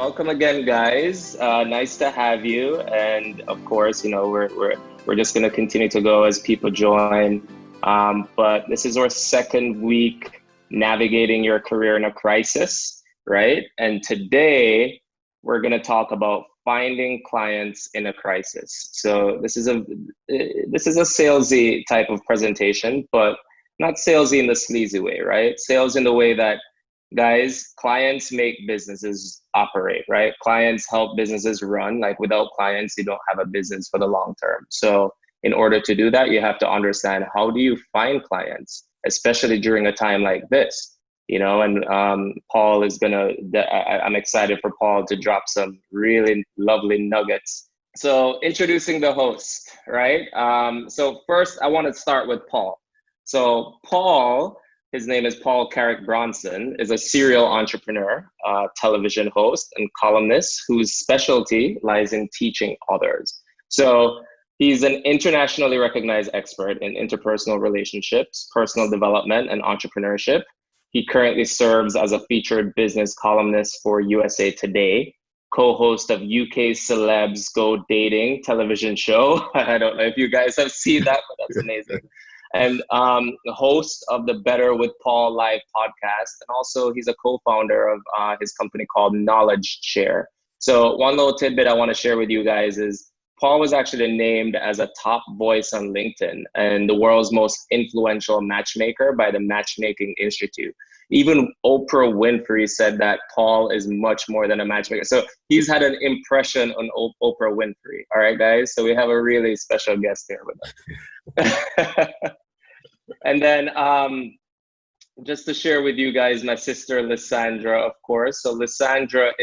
Welcome again, guys. Nice to have you. And of course, we're just going to continue to go as people join. But this is our second week navigating your career in a crisis, right? And today we're going to talk about finding clients in a crisis. So this is a salesy type of presentation, but not salesy in the sleazy way, right? Sales in the way that, guys, clients make businesses operate, right? Clients help businesses run. Like, without clients, you don't have a business for the long term. So in order to do that, you have to understand, how do you find clients, especially during a time like this? And Paul is I'm excited for Paul to drop some really lovely nuggets. So introducing the host, right? So first I want to start with Paul. So Paul, his name is Paul Carrick Brunson, is a serial entrepreneur, television host, and columnist whose specialty lies in teaching others. So he's an internationally recognized expert in interpersonal relationships, personal development, and entrepreneurship. He currently serves as a featured business columnist for USA Today, co-host of UK Celebs Go Dating television show. I don't know if you guys have seen that, but that's amazing. And the host of the Better with Paul live podcast. And also he's a co-founder of his company called Knowledge Share. So one little tidbit I want to share with you guys is Paul was actually named as a top voice on LinkedIn and the world's most influential matchmaker by the Matchmaking Institute. Even Oprah Winfrey said that Paul is much more than a matchmaker. So he's had an impression on Oprah Winfrey. All right, guys. So we have a really special guest here with us. And then just to share with you guys, my sister Lysandra, of course. So Lysandra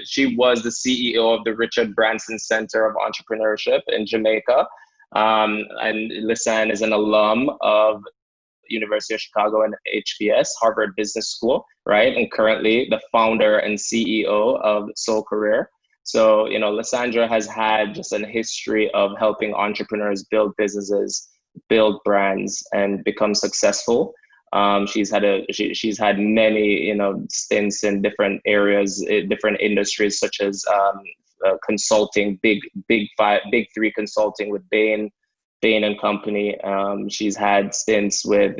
she was the CEO of the Richard Branson Center of Entrepreneurship in Jamaica. And Lysandra is an alum of University of Chicago and HBS, Harvard Business School, right? And currently the founder and CEO of Soul Career. So, Lysandra has had just a history of helping entrepreneurs build businesses, build brands, and become successful. She's had many, stints in different areas, different industries, such as consulting, big three consulting with Bain and Company. She's had stints with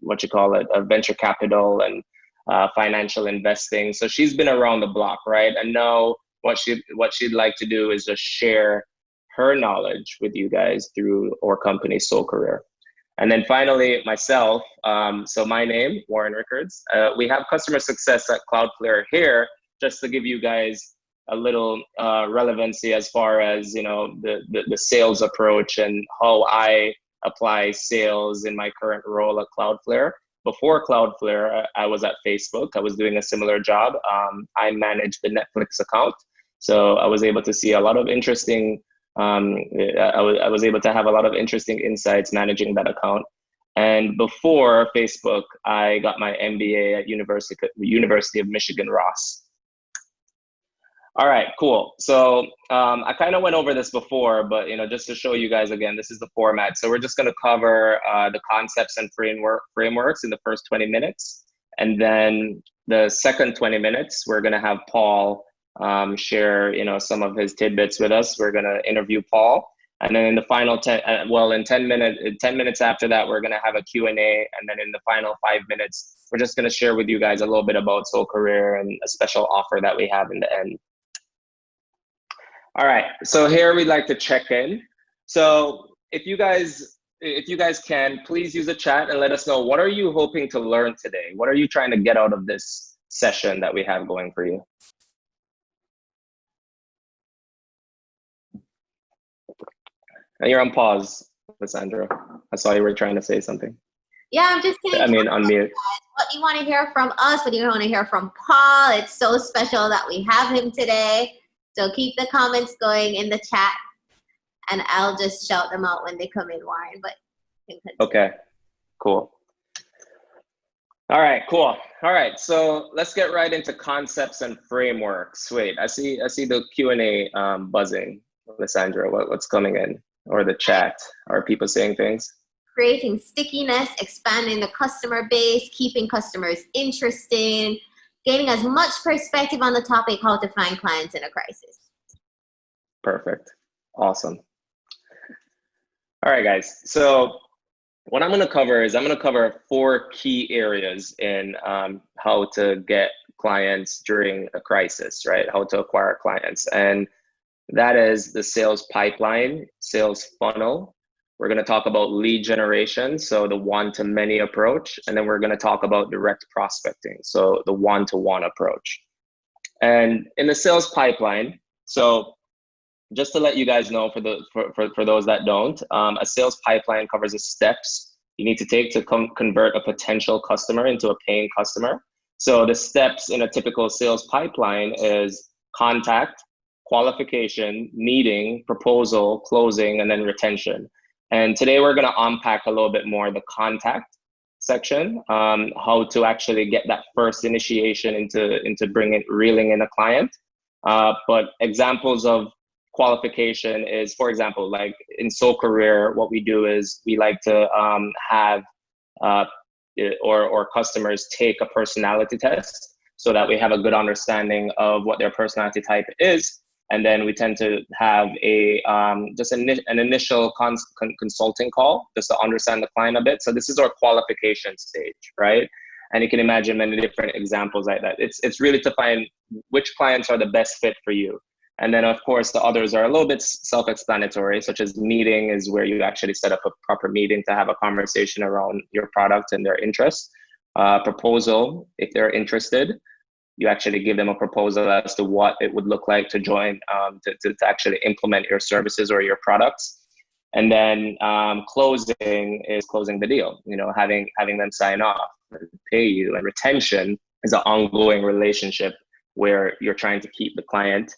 venture capital and financial investing. So she's been around the block, right? And now what she'd like to do is just share her knowledge with you guys through our company, Soul Career. And then finally, myself. So my name, Warren Rickards. We have customer success at Cloudflare here, just to give you guys a little relevancy as far as the sales approach and how I apply sales in my current role at Cloudflare. Before Cloudflare, I was at Facebook. I was doing a similar job. I managed the Netflix account, so I was able to see a lot of interesting. I was able to have a lot of interesting insights managing that account. And before Facebook, I got my MBA at University of Michigan Ross. All right, cool. So I kind of went over this before, but just to show you guys again, this is the format. So we're just going to cover the concepts and frameworks in the first 20 minutes. And then the second 20 minutes, we're going to have Paul share some of his tidbits with us. We're going to interview Paul. And then in the final 10 minutes after that, we're going to have a Q&A. And then in the final 5 minutes, we're just going to share with you guys a little bit about Soul Career and a special offer that we have in the end. All right, so here we'd like to check in. So if you guys can, please use the chat and let us know, what are you hoping to learn today? What are you trying to get out of this session that we have going for you? And you're on pause, Lysandra. I saw you were trying to say something. Yeah, I'm just kidding. Unmute. What do you want to hear from us? What do you want to hear from Paul? It's so special that we have him today. So keep the comments going in the chat, and I'll just shout them out when they come in, Warren. But okay, cool. All right, cool. All right, so let's get right into concepts and frameworks. Wait, I see the Q&A buzzing. Lysandra, what's coming in? Or the chat? Are people saying things? Creating stickiness, expanding the customer base, keeping customers interested, gaining as much perspective on the topic, how to find clients in a crisis. Perfect. Awesome. All right, guys. So what I'm going to cover is I'm going to cover 4 key areas in how to get clients during a crisis, right? How to acquire clients. And that is the sales pipeline, sales funnel. We're going to talk about lead generation, so the one-to-many approach. And then we're going to talk about direct prospecting, so the one-to-one approach. And in the sales pipeline, so just to let you guys know, for those that don't, a sales pipeline covers the steps you need to take to convert a potential customer into a paying customer. So the steps in a typical sales pipeline is contact, qualification, meeting, proposal, closing, and then retention. And today we're going to unpack a little bit more the contact section, how to actually get that first initiation into reeling in a client. But examples of qualification is, for example, like in Soul Career, what we do is we like to have or customers take a personality test so that we have a good understanding of what their personality type is. And then we tend to have just an initial consulting call just to understand the client a bit. So this is our qualification stage, right? And you can imagine many different examples like that. It's really to find which clients are the best fit for you. And then, of course, the others are a little bit self-explanatory, such as meeting is where you actually set up a proper meeting to have a conversation around your product and their interests. Proposal, if they're interested, you actually give them a proposal as to what it would look like to join, to actually implement your services or your products. And then closing is closing the deal, having them sign off, pay you. And retention is an ongoing relationship where you're trying to keep the client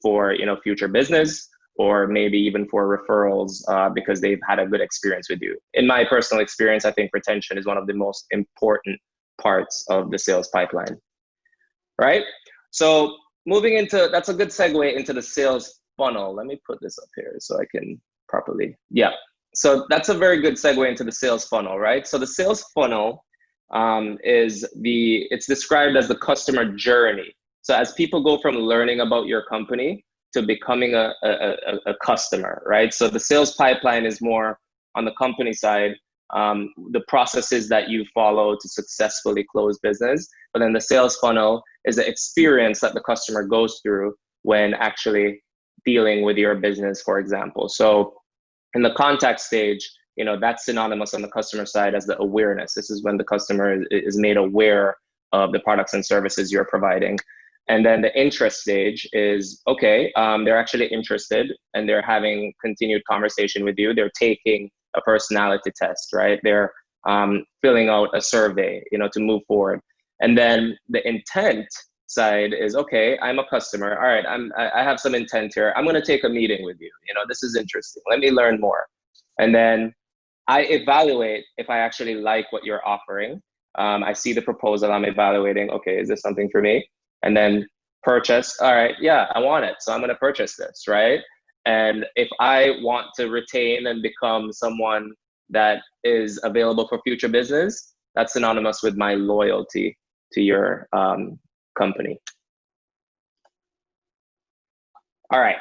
for future business, or maybe even for referrals because they've had a good experience with you. In my personal experience, I think retention is one of the most important parts of the sales pipeline, right? So moving into, that's a good segue into the sales funnel. Let me put this up here so I can properly, so that's a very good segue into the sales funnel, right? So the sales funnel it's described as the customer journey. So as people go from learning about your company to becoming a customer, right? So the sales pipeline is more on the company side, the processes that you follow to successfully close business. But then the sales funnel is the experience that the customer goes through when actually dealing with your business, for example. So in the contact stage, that's synonymous on the customer side as the awareness. This is when the customer is made aware of the products and services you're providing. And then the interest stage is, okay, they're actually interested and they're having continued conversation with you. They're taking a personality test, right? They're filling out a survey, to move forward. And then the intent side is, okay, I'm a customer. All right, I have some intent here. I'm going to take a meeting with you. This is interesting. Let me learn more. And then I evaluate if I actually like what you're offering. I see the proposal. I'm evaluating, okay, is this something for me? And then purchase, all right, yeah, I want it. So I'm going to purchase this, right? And if I want to retain and become someone that is available for future business, that's synonymous with my loyalty to your company. All right.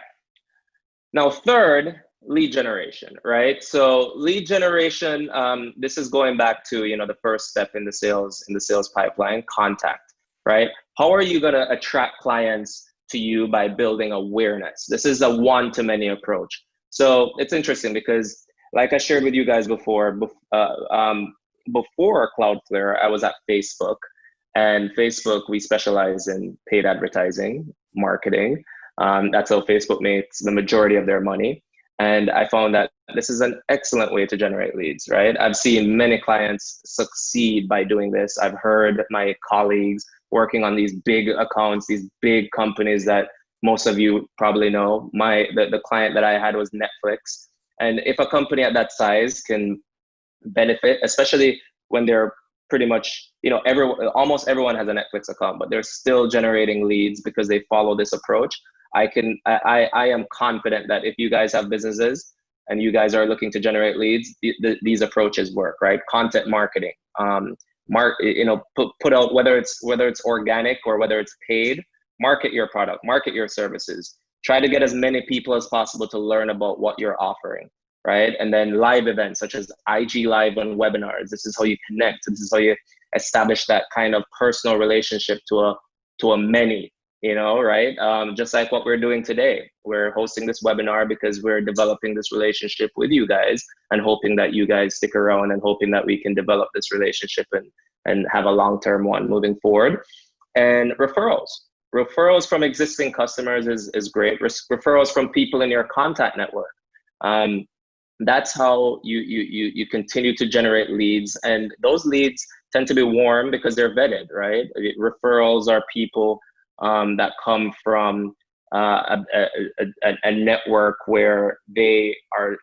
Now, third, lead generation, right? So lead generation, this is going back to, the first step in the sales pipeline, contact, right? How are you going to attract clients to you by building awareness? This is a one-to-many approach. So it's interesting because, like I shared with you guys before Cloudflare, I was at Facebook, and Facebook, we specialize in paid advertising, marketing. That's how Facebook makes the majority of their money. And I found that this is an excellent way to generate leads, right? I've seen many clients succeed by doing this. I've heard my colleagues working on these big accounts, these big companies that most of you probably know. The client that I had was Netflix. And if a company at that size can benefit, especially when they're pretty much, almost everyone has a Netflix account, but they're still generating leads because they follow this approach. I am confident that if you guys have businesses and you guys are looking to generate leads, these approaches work, right? Content marketing, put out, whether it's organic or whether it's paid, market your product, market your services. Try to get as many people as possible to learn about what you're offering, right? And then live events such as IG Live and webinars. This is how you connect. This is how you establish that kind of personal relationship to a many, right? Just like what we're doing today. We're hosting this webinar because we're developing this relationship with you guys and hoping that you guys stick around and hoping that we can develop this relationship and have a long-term one moving forward. And referrals from existing customers is great. Referrals from people in your contact network. That's how you continue to generate leads, and those leads tend to be warm because they're vetted, right? Referrals are people that come from a network where they are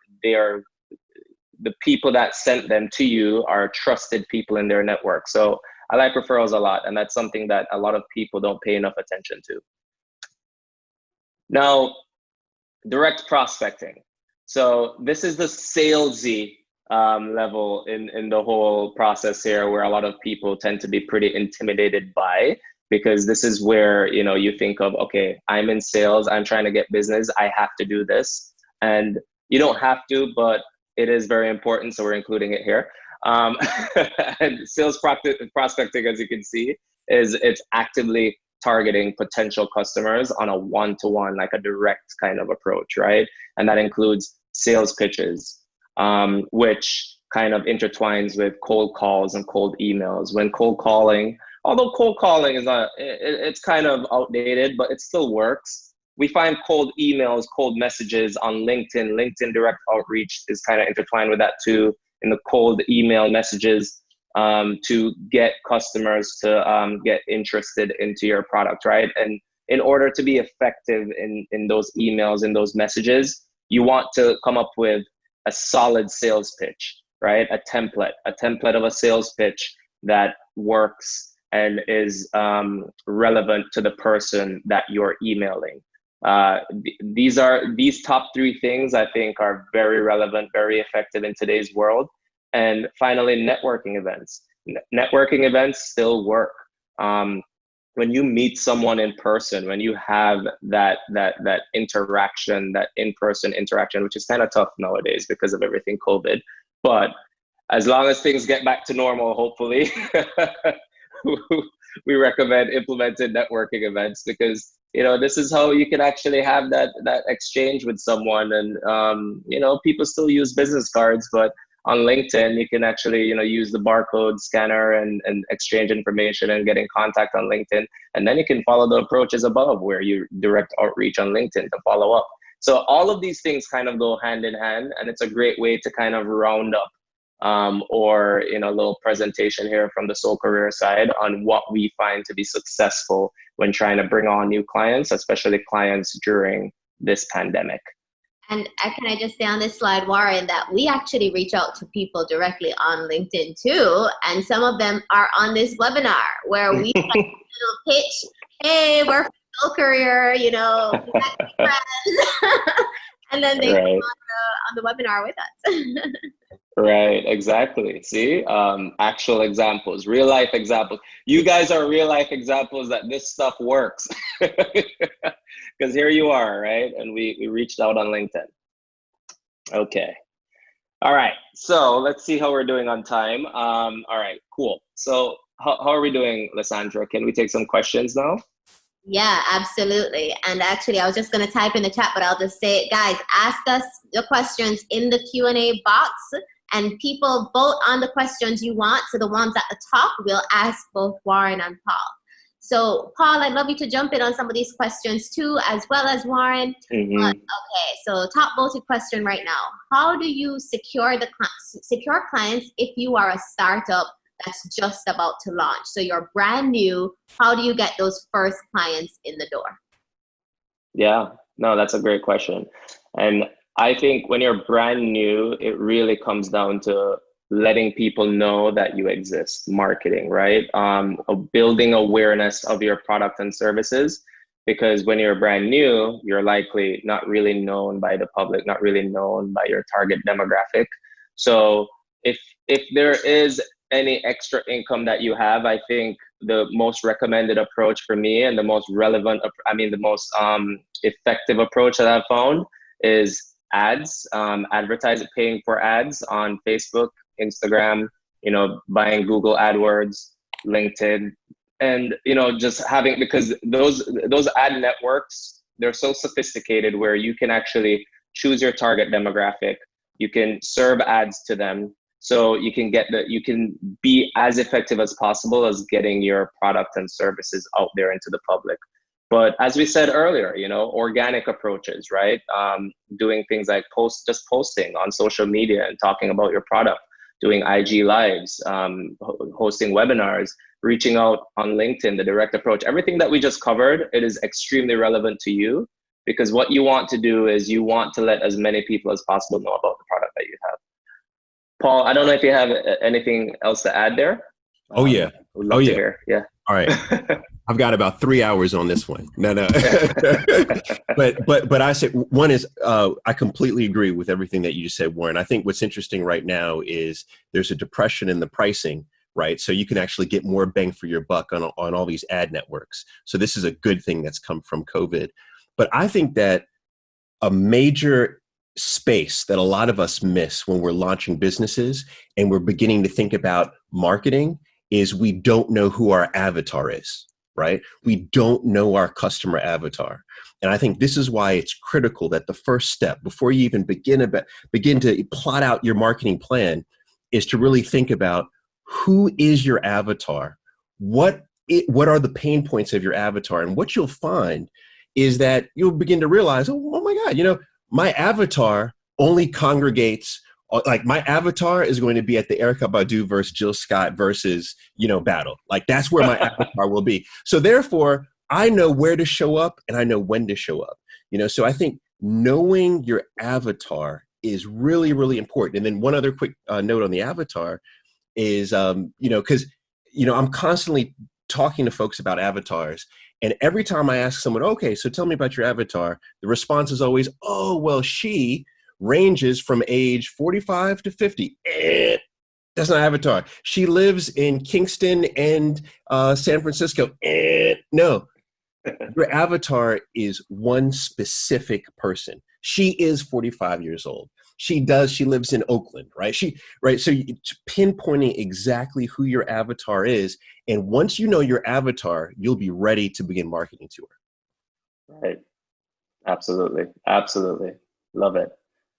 the people that sent them to you are trusted people in their network. So I like referrals a lot, and that's something that a lot of people don't pay enough attention to. Now, direct prospecting. So this is the salesy level in the whole process here, where a lot of people tend to be pretty intimidated by, because this is where, you think of, okay, I'm in sales, I'm trying to get business, I have to do this. And you don't have to, but it is very important, so we're including it here. And sales prospecting, as you can see, it's actively targeting potential customers on a one-to-one, like a direct kind of approach, right? And that includes sales pitches, which kind of intertwines with cold calls and cold emails. When cold calling, although cold calling is it's kind of outdated, but it still works. We find cold emails, cold messages on LinkedIn. LinkedIn direct outreach is kind of intertwined with that too, in the cold email messages to get customers to get interested into your product, right? And in order to be effective in those emails, in those messages, you want to come up with a solid sales pitch, right? A template of a sales pitch that works and is relevant to the person that you're emailing. These top three things I think are very relevant, very effective in today's world. And finally, networking events. Networking events still work. When you meet someone in person, when you have that interaction, that in-person interaction, which is kind of tough nowadays because of everything COVID, but as long as things get back to normal, hopefully, we recommend implementing networking events, because this is how you can actually have that exchange with someone. And people still use business cards, but on LinkedIn, you can actually, use the barcode scanner and exchange information and get in contact on LinkedIn. And then you can follow the approaches above, where you direct outreach on LinkedIn to follow up. So all of these things kind of go hand in hand, and it's a great way to kind of round up or a little presentation here from the Soul Career side on what we find to be successful when trying to bring on new clients, especially clients during this pandemic. And can I just say on this slide, Warren, that we actually reach out to people directly on LinkedIn too. And some of them are on this webinar where we have a little pitch. Hey, we're from Soul Career, friends. And then they come on the webinar with us. Right, exactly. See, actual examples, real life examples. You guys are real life examples that this stuff works. Because here you are, right? And we reached out on LinkedIn. Okay. All right. So let's see how we're doing on time. All right, cool. So how are we doing, Lysandra? Can we take some questions now? Yeah, absolutely. And actually, I was just going to type in the chat, but I'll just say it, guys. Ask us the questions in the Q&A box, and people vote on the questions you want. So the ones at the top, we'll ask both Warren and Paul. So Paul, I'd love you to jump in on some of these questions too, as well as Warren. Mm-hmm. Okay, so top voted question right now. How do you secure clients if you are a startup that's just about to launch? So you're brand new. How do you get those first clients in the door? Yeah, no, that's a great question. And I think when you're brand new, it really comes down to letting people know that you exist, marketing, right? Building awareness of your product and services, because when you're brand new, you're likely not really known by the public, not really known by your target demographic. So if there is any extra income that you have, I think the most recommended approach for me and the most relevant, the most effective approach that I've found is ads, paying for ads on Facebook, Instagram, buying Google AdWords, LinkedIn, and, just having, because those ad networks, they're so sophisticated where you can actually choose your target demographic. You can serve ads to them. So you can be as effective as possible as getting your product and services out there into the public. But as we said earlier, organic approaches, right? Doing things like posting on social media and talking about your product, doing IG lives, hosting webinars, reaching out on LinkedIn, the direct approach, everything that we just covered, it is extremely relevant to you, because what you want to do is you want to let as many people as possible know about the product that you have. Paul, I don't know if you have anything else to add there. Oh yeah. Would love to hear. Yeah. All right. I've got about 3 hours on this one. No. but I said, one is, I completely agree with everything that you just said, Warren. I think what's interesting right now is there's a depression in the pricing, right? So you can actually get more bang for your buck on all these ad networks. So this is a good thing that's come from COVID. But I think that a major space that a lot of us miss when we're launching businesses and we're beginning to think about marketing is we don't know who our avatar is, right? We don't know our customer avatar. And I think this is why it's critical that the first step, before you even begin to plot out your marketing plan, is to really think about who is your avatar? What are the pain points of your avatar? And what you'll find is that you'll begin to realize, oh my God, my avatar only congregates, like my avatar is going to be at the Erykah Badu versus Jill Scott versus, battle. Like that's where my avatar will be. So therefore, I know where to show up and I know when to show up. So I think knowing your avatar is really, really important. And then one other quick note on the avatar is, because, I'm constantly talking to folks about avatars. And every time I ask someone, okay, so tell me about your avatar, the response is always, oh, well, she ranges from age 45 to 50. That's not avatar. She lives in Kingston and San Francisco. No, your avatar is one specific person. She is 45 years old. She lives in Oakland, right? So pinpointing exactly who your avatar is. And once you know your avatar, you'll be ready to begin marketing to her. Right. Absolutely. Absolutely. Love it.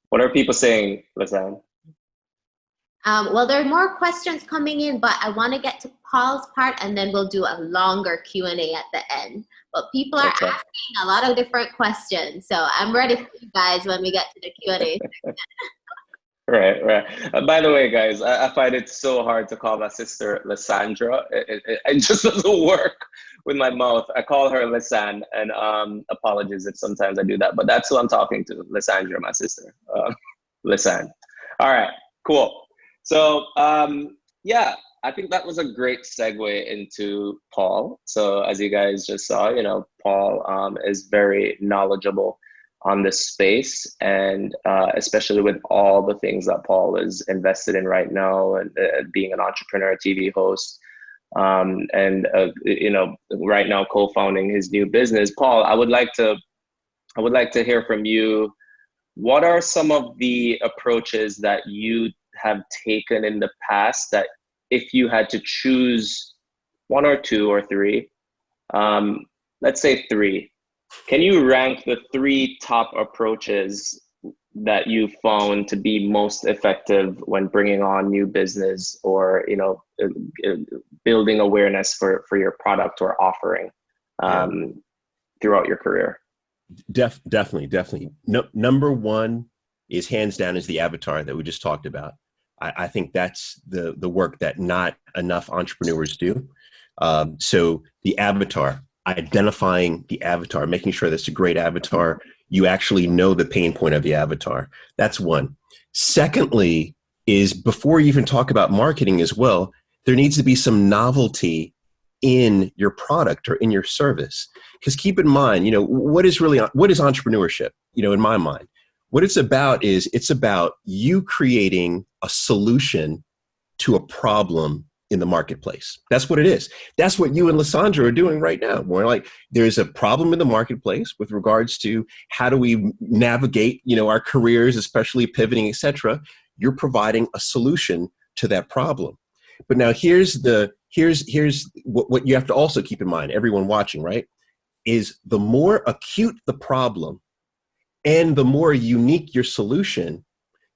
What are people saying, Lisanne? Well, there are more questions coming in, but I want to get to Paul's part and then we'll do a longer Q&A at the end. But people are asking a lot of different questions. So I'm ready for you guys when we get to the Q&A section. Right. By the way, guys, I find it so hard to call my sister Lysandra. It just doesn't work with my mouth. I call her Lisanne, and apologies if sometimes I do that, but that's who I'm talking to, Lysandra, my sister. Lisanne. All right, cool. So, I think that was a great segue into Paul. So as you guys just saw, Paul is very knowledgeable on this space, and especially with all the things that Paul is invested in right now, and being an entrepreneur, TV host, and right now co-founding his new business. Paul, I would like to hear from you. What are some of the approaches that you have taken in the past that, if you had to choose one or two or three, let's say three, can you rank the three top approaches that you found to be most effective when bringing on new business or, building awareness for your product or offering throughout your career? Definitely. No, number one is hands down is the avatar that we just talked about. I think that's the work that not enough entrepreneurs do. So the avatar, identifying the avatar, making sure that's a great avatar. You actually know the pain point of the avatar. That's one. Secondly, is before you even talk about marketing as well, there needs to be some novelty in your product or in your service. Because keep in mind, what is entrepreneurship? In my mind, what it's about is it's about you creating a solution to a problem in the marketplace. That's what it is. That's what you and Lysandra are doing right now. More like there's a problem in the marketplace with regards to how do we navigate, our careers, especially pivoting, etc. You're providing a solution to that problem. But now here's what you have to also keep in mind, everyone watching, right? Is the more acute the problem and the more unique your solution,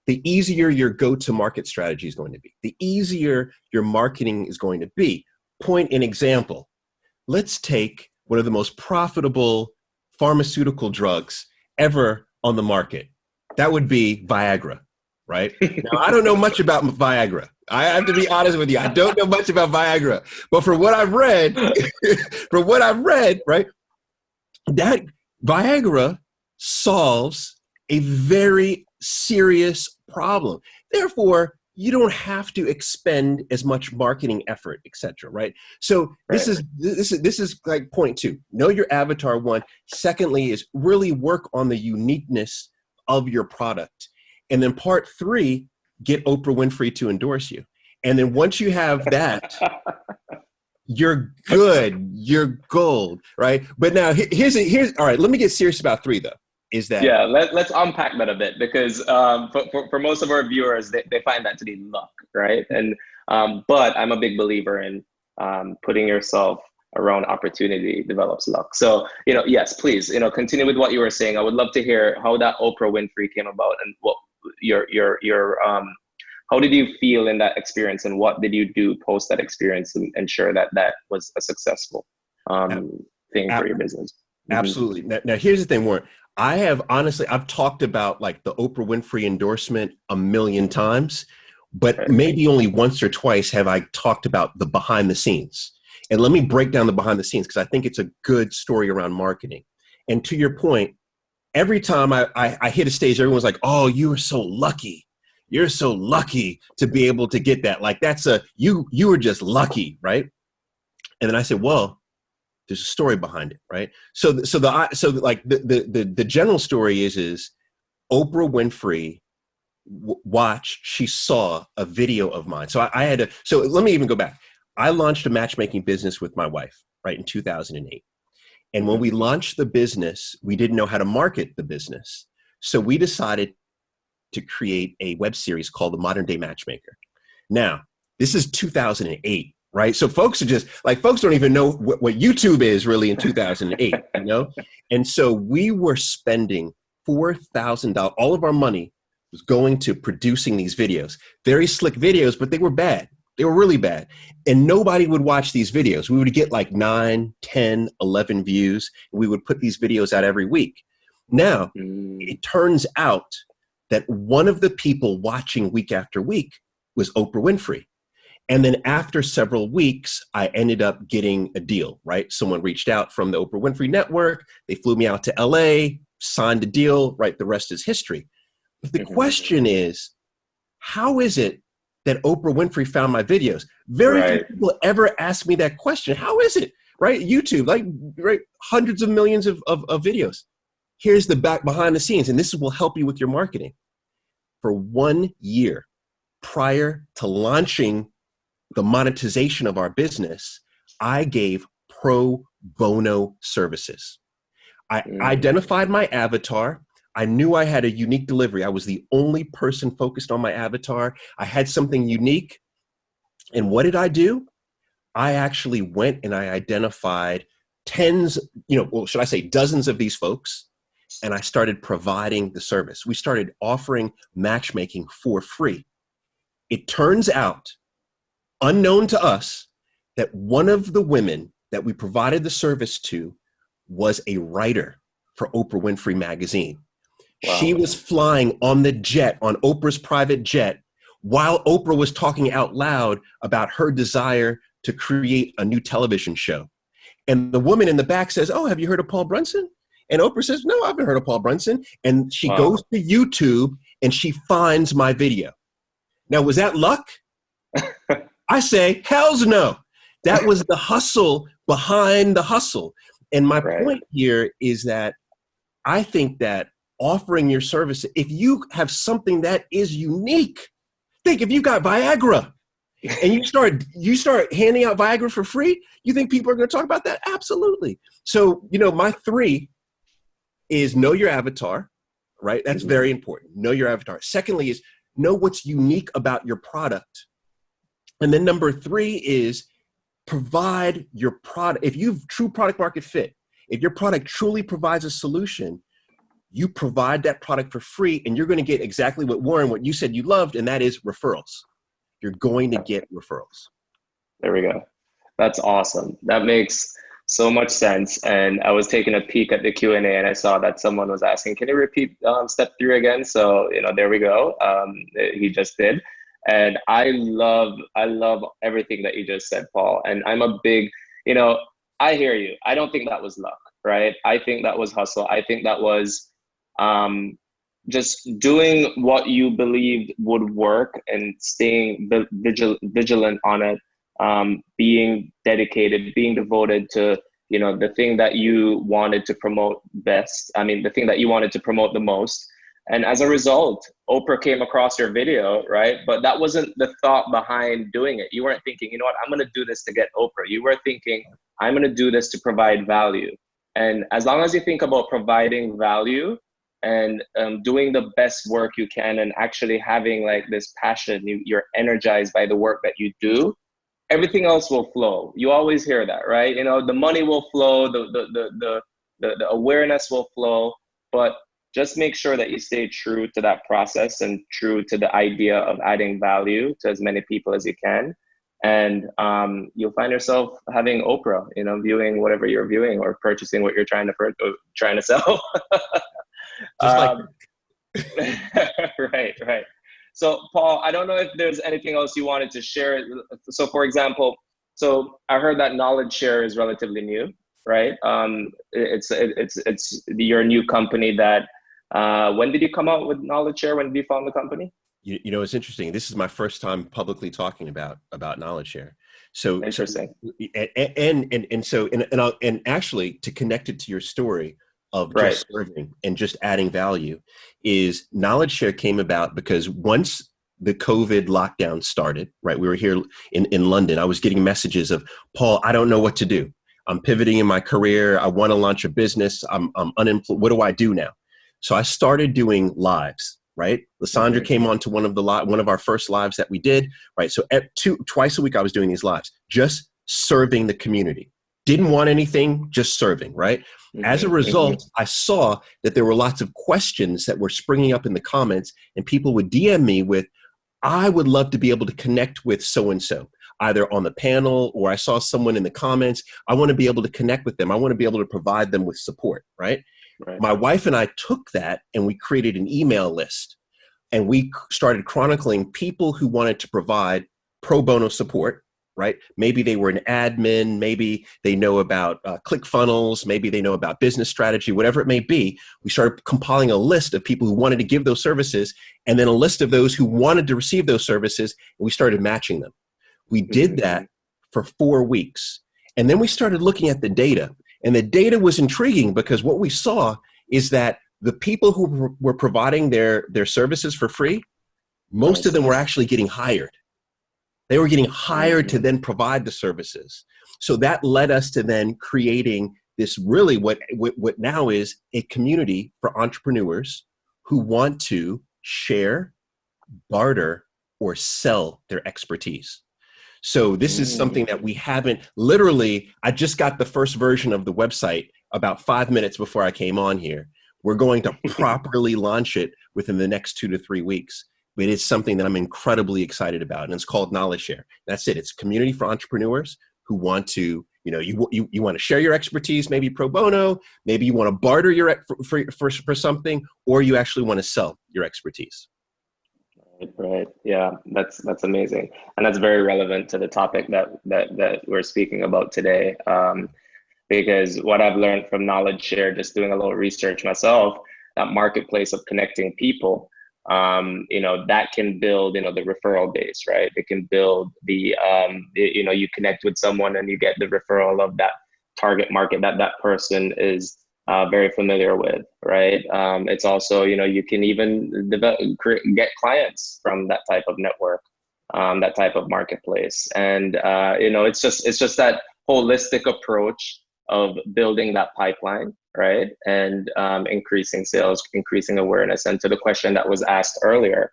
the easier your go-to-market strategy is going to be. The easier your marketing is going to be. Point an example. Let's take one of the most profitable pharmaceutical drugs ever on the market. That would be Viagra, right? Now, I don't know much about Viagra. I have to be honest with you. I don't know much about Viagra. But from what I've read, right, that Viagra solves a very serious problem. Therefore, you don't have to expend as much marketing effort, etc. Right? So this is like point 2. Know your avatar. 1. Secondly, is really work on the uniqueness of your product. And then part 3, get Oprah Winfrey to endorse you. And then once you have that, you're good. You're gold, right? But now here's all right. Let me get serious about 3 though. Is that let's unpack that a bit, because for most of our viewers, they find that to be luck, right? And but I'm a big believer in putting yourself around opportunity develops luck. So yes, please continue with what you were saying. I would love to hear how that Oprah Winfrey came about, and what your how did you feel in that experience, and what did you do post that experience and ensure that was a successful thing for your business? Absolutely. Now here's the thing, Warren. I've talked about like the Oprah Winfrey endorsement a million times, but maybe only once or twice have I talked about the behind the scenes. And let me break down the behind the scenes, because I think it's a good story around marketing. And to your point, every time I hit a stage, everyone's like, oh, you are so lucky. You're so lucky to be able to get that. Like you were just lucky, right? And then I said, well, there's a story behind it, right? So the general story is Oprah Winfrey she saw a video of mine. So so let me even go back. I launched a matchmaking business with my wife, right, in 2008. And when we launched the business, we didn't know how to market the business. So we decided to create a web series called The Modern Day Matchmaker. Now, this is 2008. Right. So folks don't even know what YouTube is really in 2008, And so we were spending $4,000. All of our money was going to producing these videos, very slick videos, but they were bad. They were really bad. And nobody would watch these videos. We would get like 9, 10, 11 views. And we would put these videos out every week. Now, it turns out that one of the people watching week after week was Oprah Winfrey. And then after several weeks, I ended up getting a deal, right? Someone reached out from the Oprah Winfrey Network. They flew me out to LA, signed a deal, right? The rest is history. But the question is, how is it that Oprah Winfrey found my videos? Very few people ever ask me that question. How is it, right? YouTube, right? Hundreds of millions of videos. Here's the behind the scenes, and this will help you with your marketing. For 1 year prior to launching the monetization of our business, I gave pro bono services. I identified my avatar. I knew I had a unique delivery. I was the only person focused on my avatar. I had something unique. And what did I do? I actually went and I identified dozens of these folks, and I started providing the service. We started offering matchmaking for free. It turns out, unknown to us, that one of the women that we provided the service to was a writer for Oprah Winfrey magazine. Wow. She was flying on the jet, on Oprah's private jet, while Oprah was talking out loud about her desire to create a new television show. And the woman in the back says, oh, have you heard of Paul Brunson? And Oprah says, no, I haven't heard of Paul Brunson. And she goes to YouTube and she finds my video. Now, was that luck? I say, hell's no. That was the hustle behind the hustle. And my point here is that I think that offering your service, if you have something that is unique, think if you got Viagra, And you start handing out Viagra for free, you think people are going to talk about that? Absolutely. So, my 3 is know your avatar, right? That's very important. Know your avatar. Secondly is know what's unique about your product. And then number 3 is provide your product. If you've true product market fit, if your product truly provides a solution, you provide that product for free, and you're going to get exactly what you said you loved, and that is referrals. You're going to get referrals. There we go. That's awesome. That makes so much sense. And I was taking a peek at the Q&A and I saw that someone was asking, can you repeat step 3 again? So, there we go. He just did. And I love everything that you just said, Paul. And I'm a big, I hear you. I don't think that was luck, right? I think that was hustle. I think that was just doing what you believed would work and staying vigilant on it, being dedicated, being devoted to, the thing that you wanted to promote best. I mean, the thing that you wanted to promote the most. And as a result, Oprah came across your video, right? But that wasn't the thought behind doing it. You weren't thinking, you know what, I'm going to do this to get Oprah. You were thinking, I'm going to do this to provide value. And as long as you think about providing value and doing the best work you can and actually having like this passion, you're energized by the work that you do, everything else will flow. You always hear that, right? The money will flow, the awareness will flow, but just make sure that you stay true to that process and true to the idea of adding value to as many people as you can. And you'll find yourself having Oprah, viewing whatever you're viewing or purchasing what you're trying to sell. Right. So Paul, I don't know if there's anything else you wanted to share. So for example, I heard that knowledge share is relatively new, right? It's your new company that, when did you come out with knowledge share? When did you found the company? It's interesting. This is my first time publicly talking about knowledge share. So interesting. And actually to connect it to your story of just serving and just adding value is knowledge share came about because once the COVID lockdown started, right? We were here in London. I was getting messages of, Paul, I don't know what to do. I'm pivoting in my career. I want to launch a business. I'm unemployed. What do I do now? So I started doing lives, right? Lysandra came on to one of our first lives that we did, right? So twice a week I was doing these lives, just serving the community. Didn't want anything, just serving, right? As a result, I saw that there were lots of questions that were springing up in the comments, and people would DM me with, I would love to be able to connect with so-and-so, either on the panel or I saw someone in the comments. I want to be able to connect with them. I want to be able to provide them with support, right? My wife and I took that and we created an email list, and we started chronicling people who wanted to provide pro bono support, right? Maybe they were an admin, maybe they know about ClickFunnels, maybe they know about business strategy, whatever it may be. We started compiling a list of people who wanted to give those services, and then a list of those who wanted to receive those services, and we started matching them. We did that for 4 weeks. And then we started looking at the data, and the data was intriguing because what we saw is that the people who were providing their services for free, most of them were actually getting hired. They were getting hired to then provide the services. So that led us to then creating this really what now is a community for entrepreneurs who want to share, barter, or sell their expertise. So this is something that we haven't, literally, I just got the first version of the website about 5 minutes before I came on here. We're going to properly launch it within the next 2 to 3 weeks. But it's something that I'm incredibly excited about, and it's called Knowledge Share. That's it. It's a community for entrepreneurs who want to, you want to share your expertise, maybe pro bono, maybe you want to barter for something, or you actually want to sell your expertise. Right. Yeah, that's amazing, and that's very relevant to the topic that we're speaking about today. Because what I've learned from Knowledge Share, just doing a little research myself, that marketplace of connecting people. That can build, the referral base, right? It can build the, you connect with someone and you get the referral of that target market that person is very familiar with, right? It's also, you can even get clients from that type of network. that type of marketplace. And it's just that holistic approach of building that pipeline, right? And increasing sales, increasing awareness. And to the question that was asked earlier,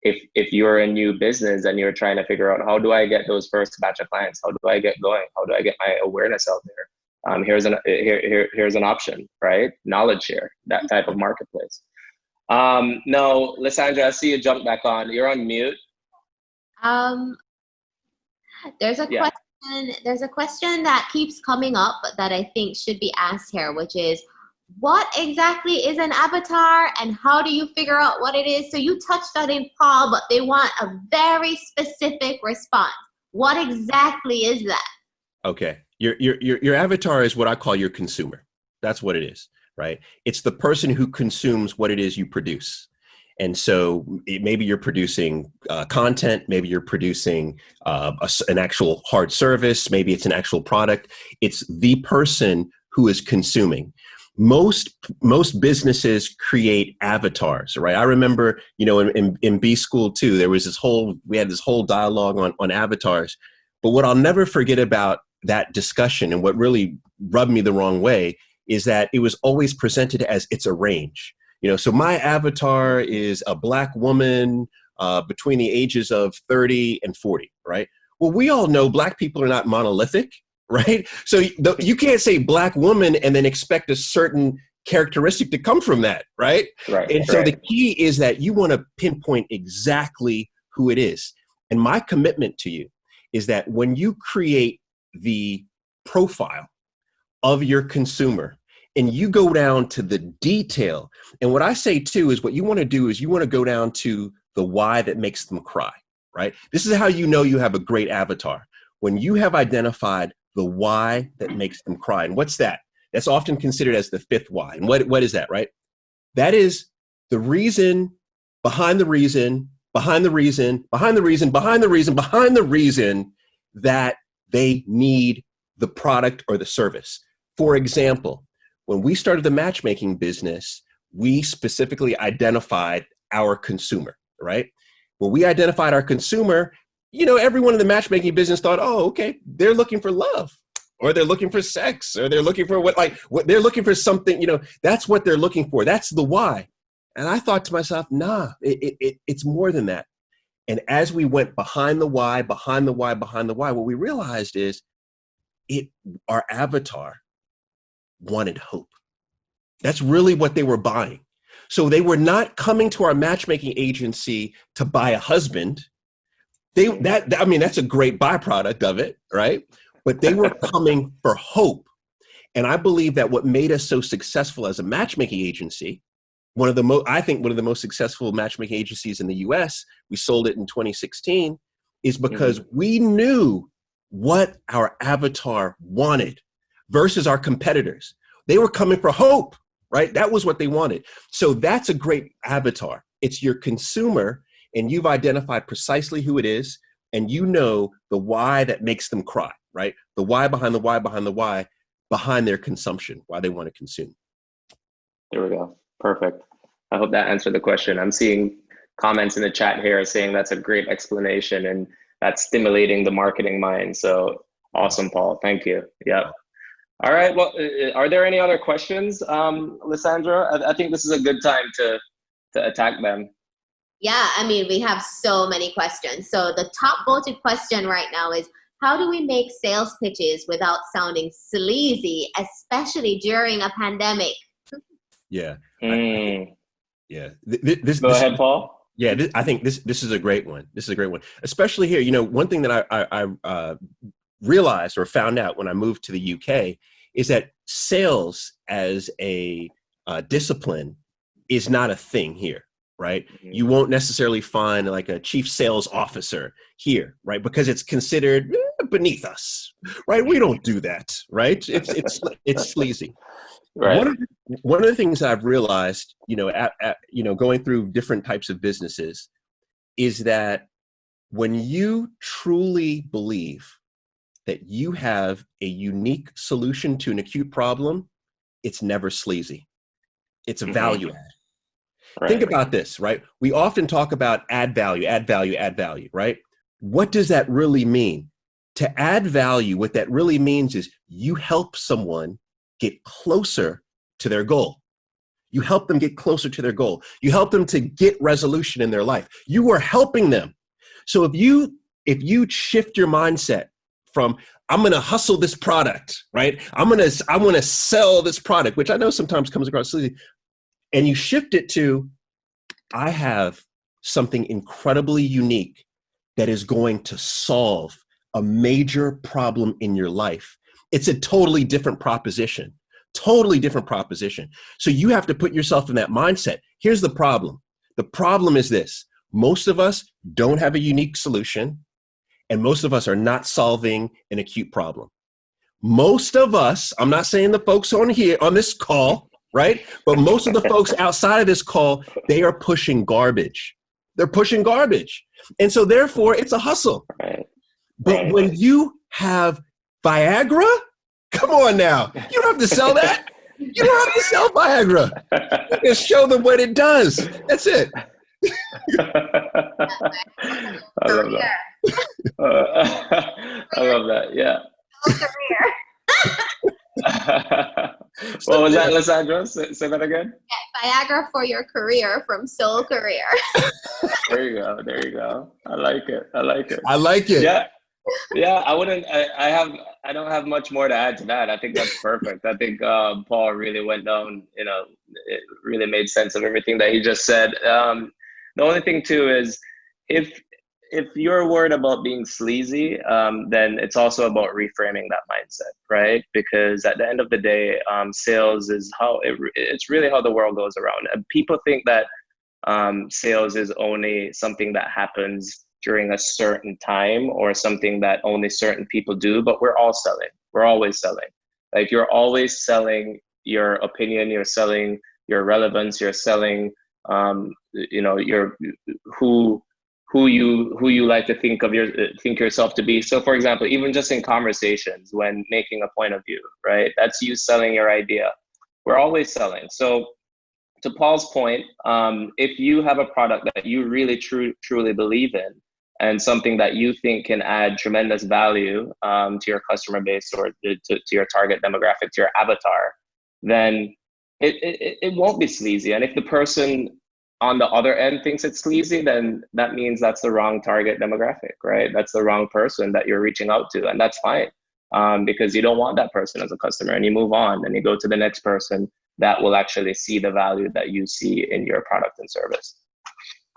if you're a new business and you're trying to figure out, how do I get those first batch of clients? How do I get going? How do I get my awareness out there? Here's an option, right? Knowledge share, that type of marketplace. No, Lysandra, I see you jump back on. You're on mute. There's a question that keeps coming up that I think should be asked here, which is, what exactly is an avatar and how do you figure out what it is? So you touched on it, Paul, but they want a very specific response. What exactly is that? Okay. Your avatar is what I call your consumer. That's what it is, right? It's the person who consumes what it is you produce. And so maybe you're producing content, maybe you're producing an actual hard service, maybe it's an actual product. It's the person who is consuming. Most businesses create avatars, right? I remember, in B school too, we had this whole dialogue on avatars. But what I'll never forget about that discussion, and what really rubbed me the wrong way, is that it was always presented as it's a range. So my avatar is a Black woman between the ages of 30 and 40, right? Well, we all know Black people are not monolithic, right? So you can't say Black woman and then expect a certain characteristic to come from that, right? Right. And so the key is that you want to pinpoint exactly who it is. And my commitment to you is that when you create the profile of your consumer, and you go down to the detail. And what I say too is, what you want to do is you want to go down to the why that makes them cry, right? This is how you know you have a great avatar. When you have identified the why that makes them cry. And what's that? That's often considered as the fifth why. And what is that, right? That is the reason behind the reason, behind the reason, behind the reason, behind the reason, behind the reason that they need the product or the service. For example, when we started the matchmaking business, we specifically identified our consumer, right? When we identified our consumer, everyone in the matchmaking business thought, oh, okay, they're looking for love, or they're looking for sex, or they're looking for what they're looking for something, that's what they're looking for. That's the why. And I thought to myself, nah, it's more than that. And as we went behind the why, behind the why, behind the why, what we realized is our avatar wanted hope. That's really what they were buying. So they were not coming to our matchmaking agency to buy a husband. That's a great byproduct of it, right? But they were coming for hope. And I believe that what made us so successful as a matchmaking agency, one of the most successful matchmaking agencies in the US, we sold it in 2016, is because we knew what our avatar wanted versus our competitors. They were coming for hope, right? That was what they wanted. So that's a great avatar. It's your consumer, and you've identified precisely who it is, and you know the why that makes them cry, right? The why behind the why behind the why behind their consumption, why they want to consume. There we go. Perfect. I hope that answered the question. I'm seeing comments in the chat here saying that's a great explanation, and that's stimulating the marketing mind. So awesome, Paul. Thank you. Yeah. All right. Well, are there any other questions, Lysandra? I think this is a good time to attack them. Yeah, we have so many questions. So the top voted question right now is, how do we make sales pitches without sounding sleazy, especially during a pandemic? Yeah. Yeah. Go ahead, Paul. Yeah, I think this is a great one. This is a great one, especially here. One thing that I realized or found out when I moved to the UK is that sales as a discipline is not a thing here, right? You won't necessarily find like a chief sales officer here, right? Because it's considered beneath us, right? We don't do that, right? It's sleazy. Right. One of the things I've realized, going through different types of businesses, is that when you truly believe that you have a unique solution to an acute problem, it's never sleazy. It's a value add. Think about this, right? We often talk about add value, right? What does that really mean? To add value, what that really means is you help someone get closer to their goal. You help them get closer to their goal. You help them to get resolution in their life. You are helping them. So if you shift your mindset from I'm going to hustle this product, right? I want to sell this product, which I know sometimes comes across sleazy, and you shift it to I have something incredibly unique that is going to solve a major problem in your life. It's a totally different proposition. Totally different proposition. So you have to put yourself in that mindset. Here's the problem. The problem is this. Most of us don't have a unique solution, and most of us are not solving an acute problem. Most of us, I'm not saying the folks on here, on this call, right? But most of the folks outside of this call, they are pushing garbage. They're pushing garbage. And so therefore, it's a hustle. Right. But when you have Viagra, come on now. You don't have to sell that. You don't have to sell Viagra. You just show them what it does. That's it. I love that. I love that. Yeah. What was that, Lissandra? Say that again. Yeah, Viagra for your career from Soul Career. There you go. There you go. I like it. I like it. I like it. Yeah. Yeah, I don't have much more to add to that. I think that's perfect. I think Paul really went down, it really made sense of everything that he just said. The only thing too is if you're worried about being sleazy, then it's also about reframing that mindset, right? Because at the end of the day, sales is it's really how the world goes around. And people think that sales is only something that happens during a certain time or something that only certain people do, but we're all selling. We're always selling. Like you're always selling your opinion, you're selling your relevance, you're selling, your who you like to think yourself to be. So for example, even just in conversations when making a point of view, right? That's you selling your idea. We're always selling. So to Paul's point, if you have a product that you really truly believe in, and something that you think can add tremendous value to your customer base or to your target demographic, to your avatar, then it won't be sleazy. And if the person on the other end thinks it's sleazy, then that means that's the wrong target demographic, right? That's the wrong person that you're reaching out to, and that's fine because you don't want that person as a customer, and you move on and you go to the next person that will actually see the value that you see in your product and service.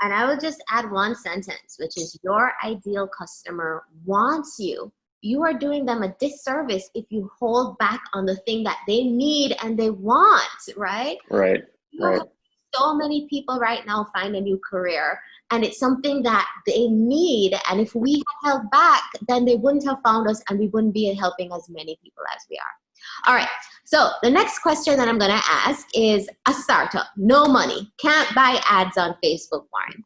And I will just add one sentence, which is your ideal customer wants you. You are doing them a disservice if you hold back on the thing that they need and they want, right? Right. So many people right now find a new career and it's something that they need. And if we had held back, then they wouldn't have found us and we wouldn't be helping as many people as we are. All right. So the next question that I'm going to ask is a startup, no money, can't buy ads on Facebook, Warren.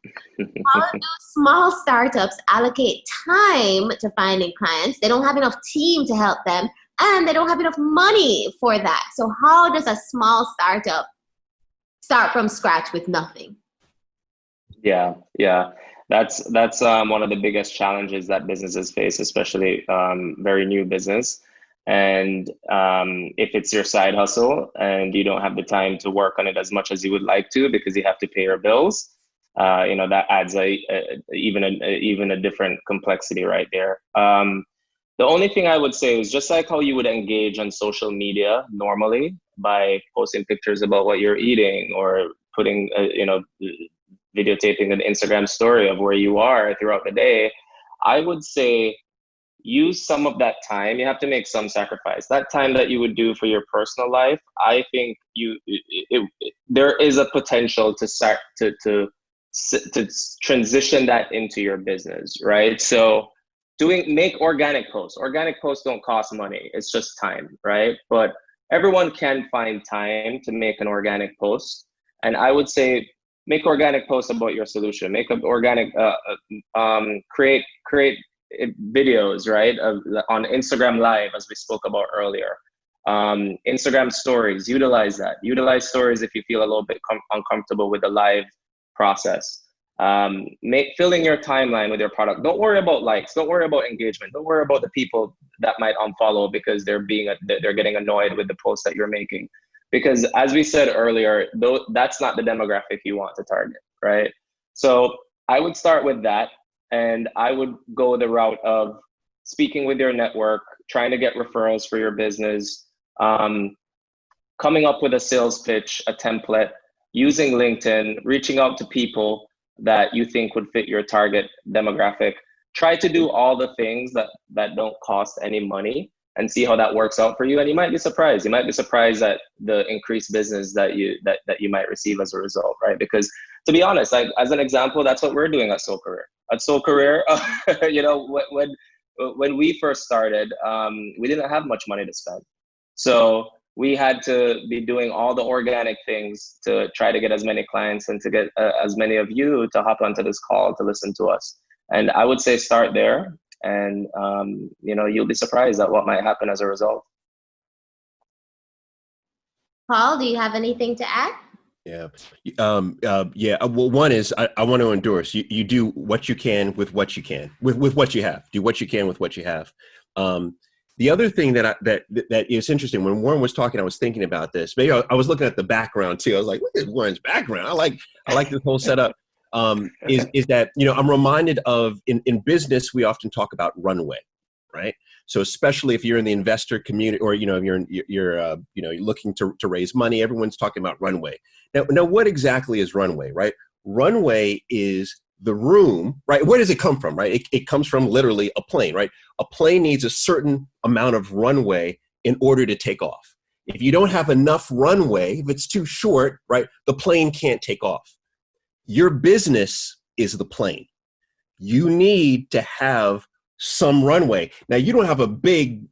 How do small startups allocate time to finding clients? They don't have enough team to help them and they don't have enough money for that. So how does a small startup start from scratch with nothing? Yeah. That's one of the biggest challenges that businesses face, especially very new business. And if it's your side hustle and you don't have the time to work on it as much as you would like to because you have to pay your bills, that adds even a different complexity right there. The only thing I would say is just like how you would engage on social media normally by posting pictures about what you're eating or putting, videotaping an Instagram story of where you are throughout the day, I would say use some of that time. You have to make some sacrifice. That time that you would do for your personal life, I think there is a potential to start to transition that into your business, right? So make organic posts. Organic posts don't cost money. It's just time, right? But everyone can find time to make an organic post. And I would say make organic posts about your solution. Make an organic, create videos, right? On Instagram Live, as we spoke about earlier. Instagram stories, utilize that. Utilize stories if you feel a little bit uncomfortable with the live process. Filling your timeline with your product. Don't worry about likes. Don't worry about engagement. Don't worry about the people that might unfollow because they're getting annoyed with the post that you're making. Because as we said earlier, though, that's not the demographic you want to target, right? So I would start with that, and I would go the route of speaking with your network, trying to get referrals for your business, coming up with a sales pitch, a template, using LinkedIn, reaching out to people that you think would fit your target demographic. Try to do all the things that don't cost any money and see how that works out for you. And you might be surprised. You might be surprised at the increased business that you might receive as a result, right? Because to be honest, like as an example, that's what we're doing at Soul Career. At Soul Career, you know, when we first started, we didn't have much money to spend. So we had to be doing all the organic things to try to get as many clients and to get as many of you to hop onto this call to listen to us. And I would say start there, and you know, you'll be surprised at what might happen as a result. Paul, do you have anything to add? Yeah. Well, one is I want to endorse you do what you can with what you can with what you have. Do what you can with what you have. The other thing that is interesting, when Warren was talking, I was thinking about this. Maybe I was looking at the background too. I was like, look at Warren's background. I like this whole setup. Is that, you know, I'm reminded of in business, we often talk about runway, right? So especially if you're in the investor community, or, you know, you're looking to raise money, everyone's talking about runway. Now, what exactly is runway, right? Runway is the room, right? Where does it come from, right? It comes from literally a plane, right? A plane needs a certain amount of runway in order to take off. If you don't have enough runway, if it's too short, right, the plane can't take off. Your business is the plane. You need to have some runway. Now, you don't have a big,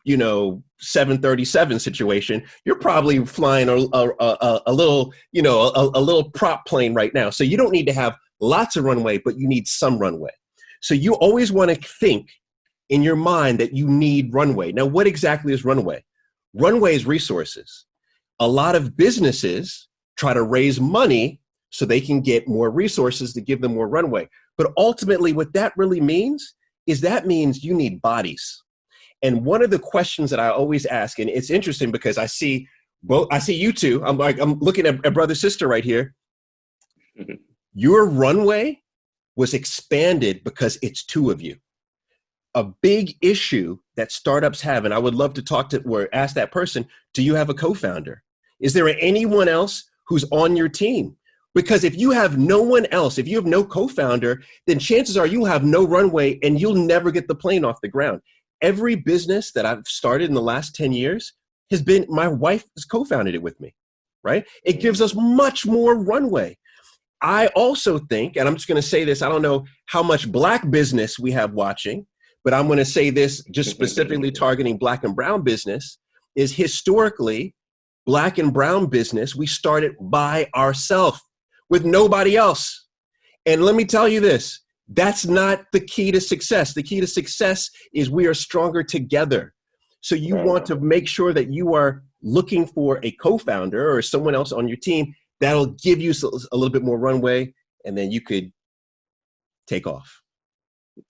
737 situation. You're probably flying a little, a little prop plane right now. So you don't need to have lots of runway, but you need some runway. So you always want to think in your mind that you need runway. Now, what exactly is runway? Runway is resources. A lot of businesses try to raise money so they can get more resources to give them more runway. But ultimately, what that really means is that means you need bodies. And one of the questions that I always ask, and it's interesting because I see you two. I'm looking at brother, sister right here. Mm-hmm. Your runway was expanded because it's two of you. A big issue that startups have, and I would love to talk to or ask that person, do you have a co-founder? Is there anyone else who's on your team? Because if you have no one else, if you have no co-founder, then chances are you'll have no runway and you'll never get the plane off the ground. Every business that I've started in the last 10 years has been, my wife has co-founded it with me, right? It gives us much more runway. I also think, and I'm just going to say this, I don't know how much Black business we have watching, but I'm going to say this just specifically targeting Black and brown business, is historically, Black and brown business, we started by ourselves with nobody else. And let me tell you this, that's not the key to success. The key to success is we are stronger together. So you want to make sure that you are looking for a co-founder or someone else on your team that'll give you a little bit more runway, and then you could take off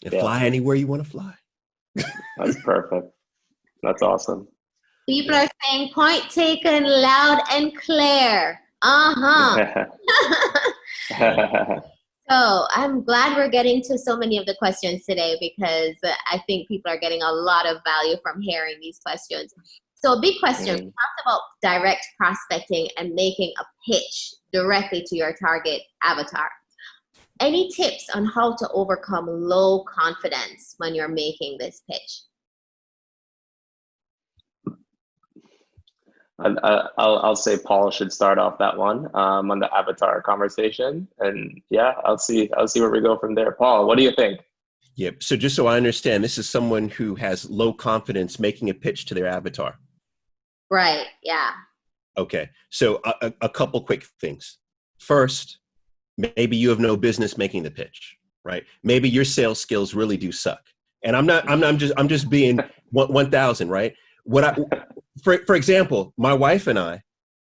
and fly anywhere you want to fly. That's perfect. That's awesome. People are saying point taken loud and clear. So I'm glad we're getting to so many of the questions today, because I think people are getting a lot of value from hearing these questions. So a big question, we talked about direct prospecting and making a pitch directly to your target avatar. Any tips on how to overcome low confidence when you're making this pitch? I'll say Paul should start off that one on the avatar conversation, and I'll see where we go from there. Paul, what do you think? Yep. So just so I understand, this is someone who has low confidence making a pitch to their avatar. Right. Yeah. Okay. So a couple quick things. First, maybe you have no business making the pitch, right? Maybe your sales skills really do suck. And I'm just being 1,000, right? For example, my wife and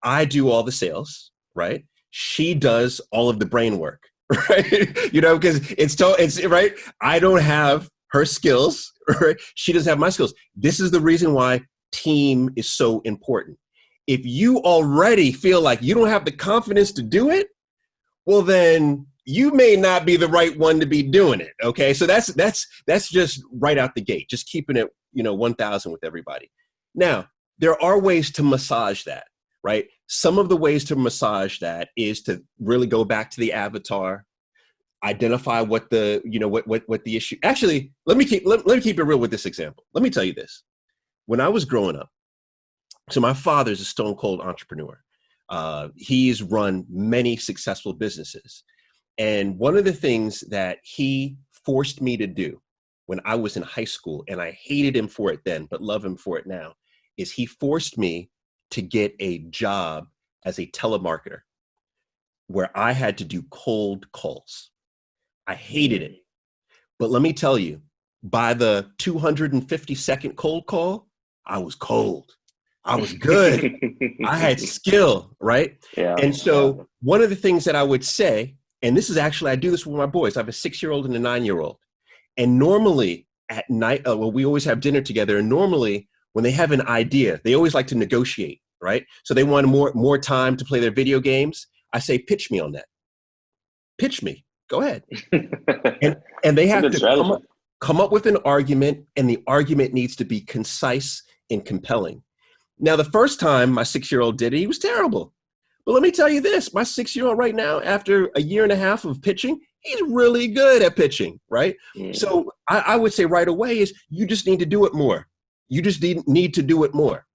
I do all the sales, right? She does all of the brain work, right? You know, because it's right. I don't have her skills, right? She doesn't have my skills. This is the reason why team is so important. If you already feel like you don't have the confidence to do it, well, then you may not be the right one to be doing it. Okay, so that's just right out the gate. Just keeping it, 1,000 with everybody. Now, there are ways to massage that, right? Some of the ways to massage that is to really go back to the avatar, identify what the what the issue. Actually, let me keep it real with this example. Let me tell you this. When I was growing up, so my father's a stone cold entrepreneur. He's run many successful businesses. And one of the things that he forced me to do when I was in high school, and I hated him for it then, but love him for it now, is he forced me to get a job as a telemarketer where I had to do cold calls. I hated it. But let me tell you, by the 252nd cold call, I was cold. I was good. I had skill, right? Yeah. And so one of the things that I would say, and this is actually, I do this with my boys. I have a 6-year-old and a 9-year-old. And normally at night, we always have dinner together. And normally when they have an idea, they always like to negotiate, right? So they want more time to play their video games. I say, pitch me on that. Pitch me. Go ahead. and they have to come up with an argument, and the argument needs to be concise and compelling. Now, the first time my 6-year-old did it, he was terrible. But let me tell you this, my 6-year-old right now, after a year and a half of pitching, he's really good at pitching, right? So I would say right away is you just need to do it more. You just need to do it more.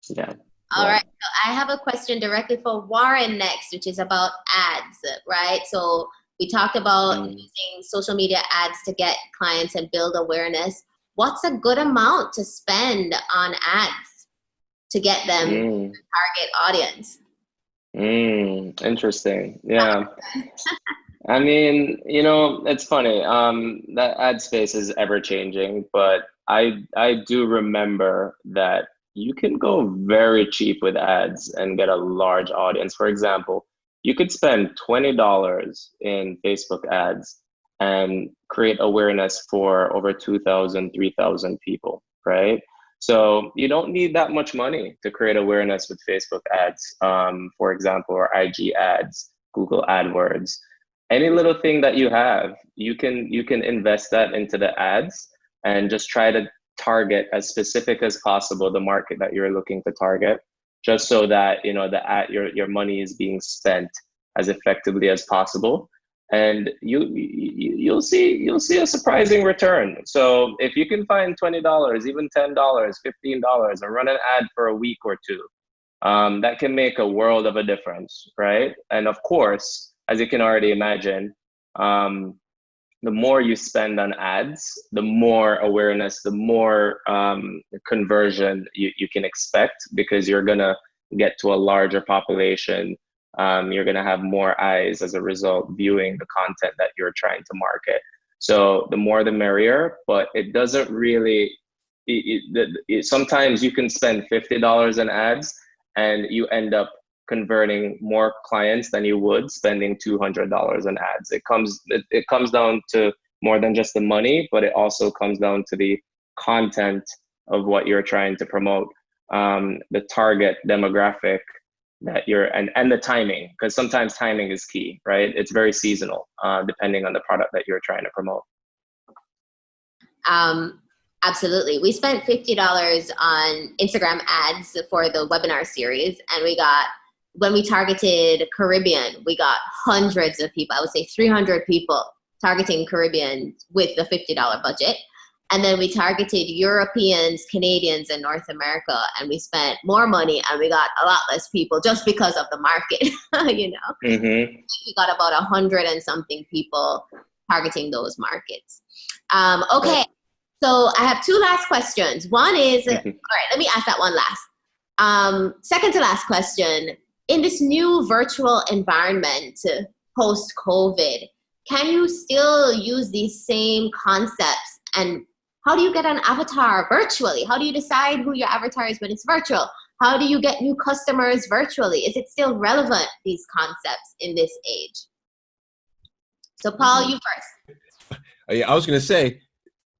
Yeah. All right. So I have a question directly for Warren next, which is about ads, right? So we talked about using social media ads to get clients and build awareness. What's a good amount to spend on ads to get them to target audience? Interesting. Yeah. I mean, it's funny. That ad space is ever changing, but I do remember that you can go very cheap with ads and get a large audience. For example, you could spend $20 in Facebook ads and create awareness for over 2,000, 3,000 people, right? So you don't need that much money to create awareness with Facebook ads, for example, or IG ads, Google AdWords. Any little thing that you have, you can invest that into the ads and just try to target as specific as possible the market that you're looking to target, just so that your money is being spent as effectively as possible, and you'll see a surprising return. So if you can find $20, even $10, $15, and run an ad for a week or two, that can make a world of a difference, right? And of course, as you can already imagine, the more you spend on ads, the more awareness, the more conversion you can expect, because you're gonna get to a larger population. You're gonna have more eyes as a result viewing the content that you're trying to market. So the more the merrier, but it doesn't really, sometimes you can spend $50 in ads and you end up converting more clients than you would spending $200 in ads. It comes down to more than just the money, but it also comes down to the content of what you're trying to promote, the target demographic that and the timing, because sometimes timing is key, right? It's very seasonal, depending on the product that you're trying to promote. Absolutely. We spent $50 on Instagram ads for the webinar series, and when we targeted Caribbean, we got hundreds of people. I would say 300 people targeting Caribbean with the $50 budget. And then we targeted Europeans, Canadians, and North America, and we spent more money and we got a lot less people just because of the market, We got about 100 and something people targeting those markets. Okay, so I have two last questions. One is, all right, let me ask that one last. Second to last question. In this new virtual environment post-COVID, can you still use these same concepts and How do you get an avatar virtually? How do you decide who your avatar is when it's virtual? How do you get new customers virtually? Is it still relevant, these concepts in this age? So Paul, you first. Yeah, I was going to say,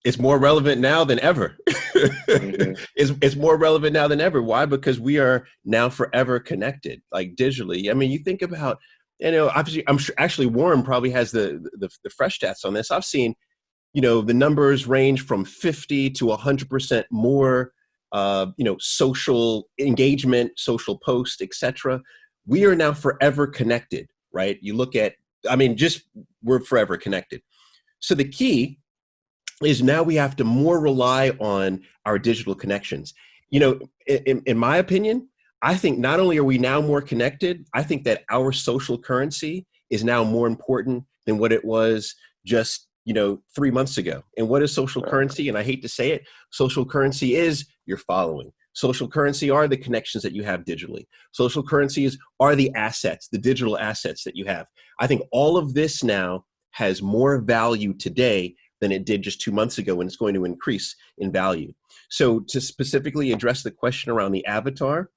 it's more relevant now than ever. It's more relevant now than ever. Why? Because we are now forever connected, like digitally. I mean, you think about, obviously, I'm sure actually Warren probably has the fresh stats on this. I've seen, the numbers range from 50 to 100% more, social engagement, social posts, etc. We are now forever connected, right? You look at, we're forever connected. So the key is now we have to more rely on our digital connections. In my opinion, I think not only are we now more connected, I think that our social currency is now more important than what it was just 3 months ago. And what is social currency? And I hate to say it, social currency is your following. Social currency are the connections that you have digitally. Social currencies are the assets, the digital assets that you have. I think all of this now has more value today than it did just 2 months ago, and it's going to increase in value. So to specifically address the question around the avatar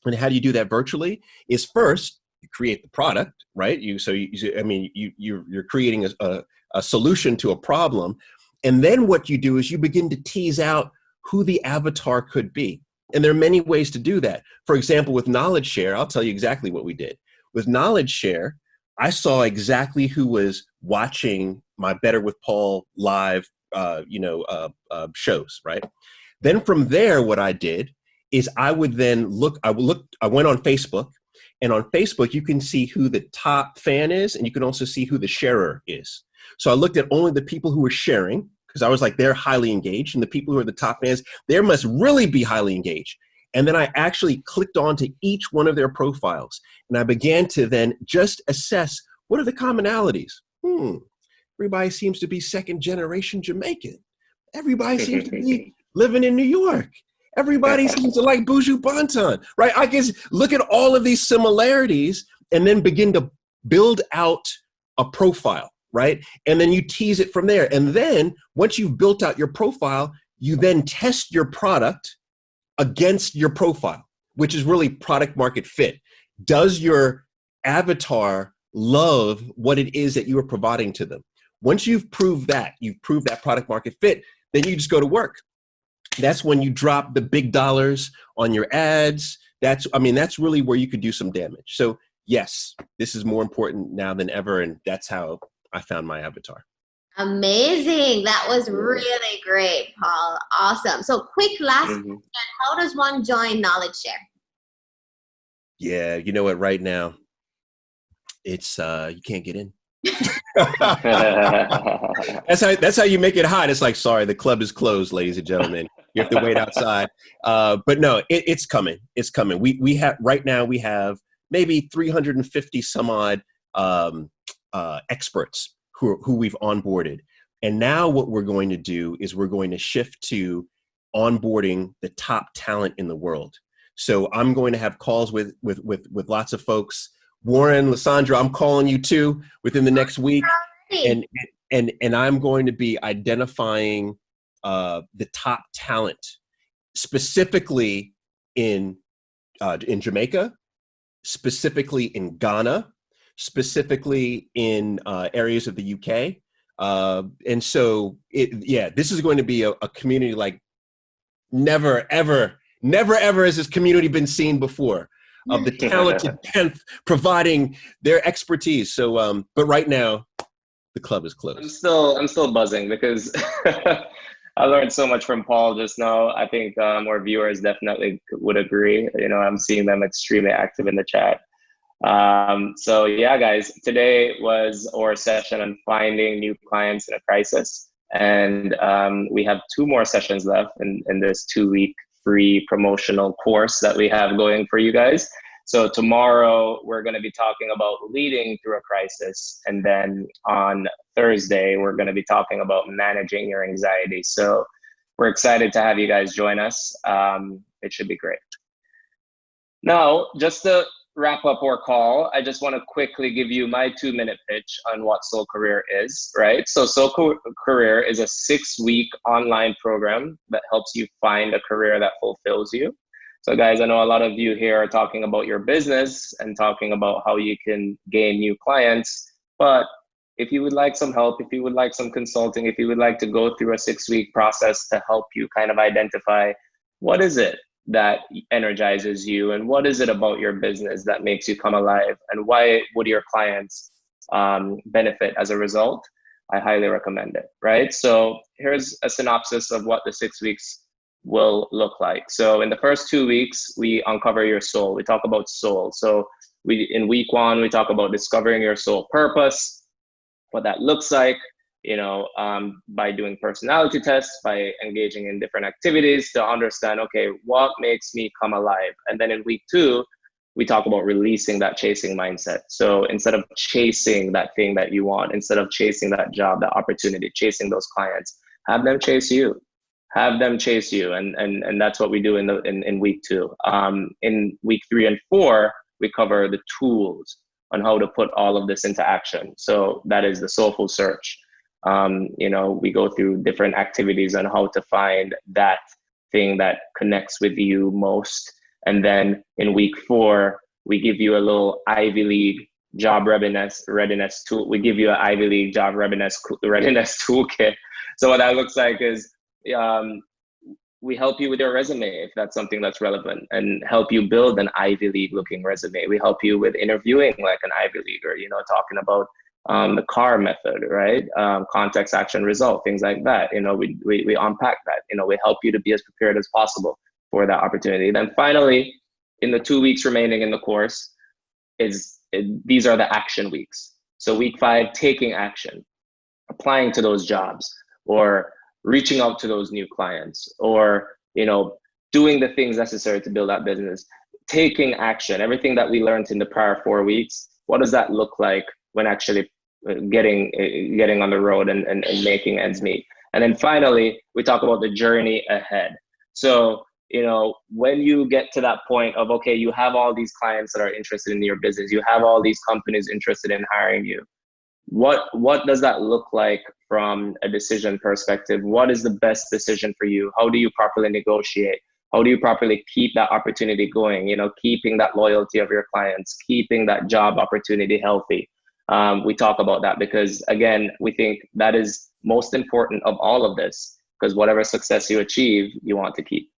and how do you do that virtually is first you create the product, right? You're creating a solution to a problem. And then what you do is you begin to tease out who the avatar could be. And there are many ways to do that. For example, with Knowledge Share, I'll tell you exactly what we did. With Knowledge Share, I saw exactly who was watching my Better with Paul live, shows, right? Then from there, what I did is I went on Facebook, and on Facebook, you can see who the top fan is, and you can also see who the sharer is. So I looked at only the people who were sharing, because I was like, they're highly engaged, and the people who are the top fans, they must really be highly engaged. And then I actually clicked onto each one of their profiles, and I began to then just assess what are the commonalities. Everybody seems to be second generation Jamaican. Everybody seems to be living in New York. Everybody seems to like Buju Banton, right? I guess look at all of these similarities and then begin to build out a profile, right? And then you tease it from there. And then once you've built out your profile, you then test your product against your profile, which is really product market fit. Does your avatar love what it is that you are providing to them? Once you've proved that product market fit, then you just go to work. That's when you drop the big dollars on your ads. That's really where you could do some damage. So yes, this is more important now than ever. And that's how I found my avatar. Amazing. That was really great, Paul. Awesome. So quick last question. How does one join Knowledge Share? Yeah, you know what, right now, it's you can't get in. That's how you make it hot. It's like, sorry, the club is closed, ladies and gentlemen. You have to wait outside. But no, it's coming. It's coming. We have right now we have maybe 350 some odd experts who we've onboarded. And now what we're going to do is we're going to shift to onboarding the top talent in the world. So I'm going to have calls with lots of folks. Warren, Lysandra, I'm calling you too within the next week, and I'm going to be identifying the top talent, specifically in Jamaica, specifically in Ghana, specifically in areas of the UK, and so this is going to be a community like never ever has this community been seen before. Of the talented 10th providing their expertise. So, but right now, the club is closed. I'm still buzzing because I learned so much from Paul just now. I think more viewers definitely would agree. I'm seeing them extremely active in the chat. So yeah, guys, today was our session on finding new clients in a crisis. And we have 2 more sessions left in this 2-week free promotional course that we have going for you guys. So tomorrow we're going to be talking about leading through a crisis. And then on Thursday, we're going to be talking about managing your anxiety. So we're excited to have you guys join us. It should be great. Now, just to wrap up our call, I just want to quickly give you my 2-minute pitch on what Soul Career is, right? So Soul Career is a 6-week online program that helps you find a career that fulfills you. So guys, I know a lot of you here are talking about your business and talking about how you can gain new clients, but if you would like some help, if you would like some consulting, if you would like to go through a 6-week process to help you kind of identify what is it that energizes you and what is it about your business that makes you come alive and why would your clients benefit as a result, I highly recommend it, right? So here's a synopsis of what the 6 weeks will look like. So in the first 2 weeks, we uncover your soul. We talk about soul. So in week 1, we talk about discovering your soul purpose, what that looks like, by doing personality tests, by engaging in different activities to understand, okay, what makes me come alive? And then in week 2, we talk about releasing that chasing mindset. So instead of chasing that thing that you want, instead of chasing that job, that opportunity, chasing those clients, have them chase you. Have them chase you, and that's what we do in week 2. In week 3 and 4, we cover the tools on how to put all of this into action. So that is the soulful search. We go through different activities on how to find that thing that connects with you most. And then in week 4, we give you a little Ivy League job readiness tool. We give you an Ivy League job readiness toolkit. So what that looks like is we help you with your resume if that's something that's relevant, and help you build an Ivy League looking resume. We help you with interviewing like an Ivy Leaguer, talking about the CAR method, right? Context, action, result, things like that. We unpack that. We help you to be as prepared as possible for that opportunity. Then finally, in the 2 weeks remaining in the course, these are the action weeks. So week 5, taking action, applying to those jobs, or reaching out to those new clients, or doing the things necessary to build that business, taking action. Everything that we learned in the prior 4 weeks, what does that look like when actually getting on the road and making ends meet? And then finally, we talk about the journey ahead. So when you get to that point of, okay, you have all these clients that are interested in your business, you have all these companies interested in hiring you, what does that look like from a decision perspective? What is the best decision for you? How do you properly negotiate? How do you properly keep that opportunity going? Keeping that loyalty of your clients, keeping that job opportunity healthy. We talk about that because, again, we think that is most important of all of this, because whatever success you achieve, you want to keep.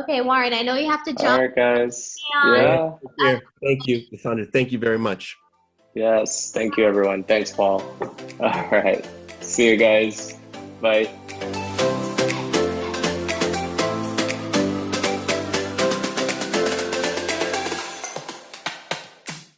Okay, Warren, I know you have to jump. All right, guys. Yeah. Thank you, Sandra. Thank you very much. Yes, thank you, everyone. Thanks, Paul. All right. See you guys. Bye.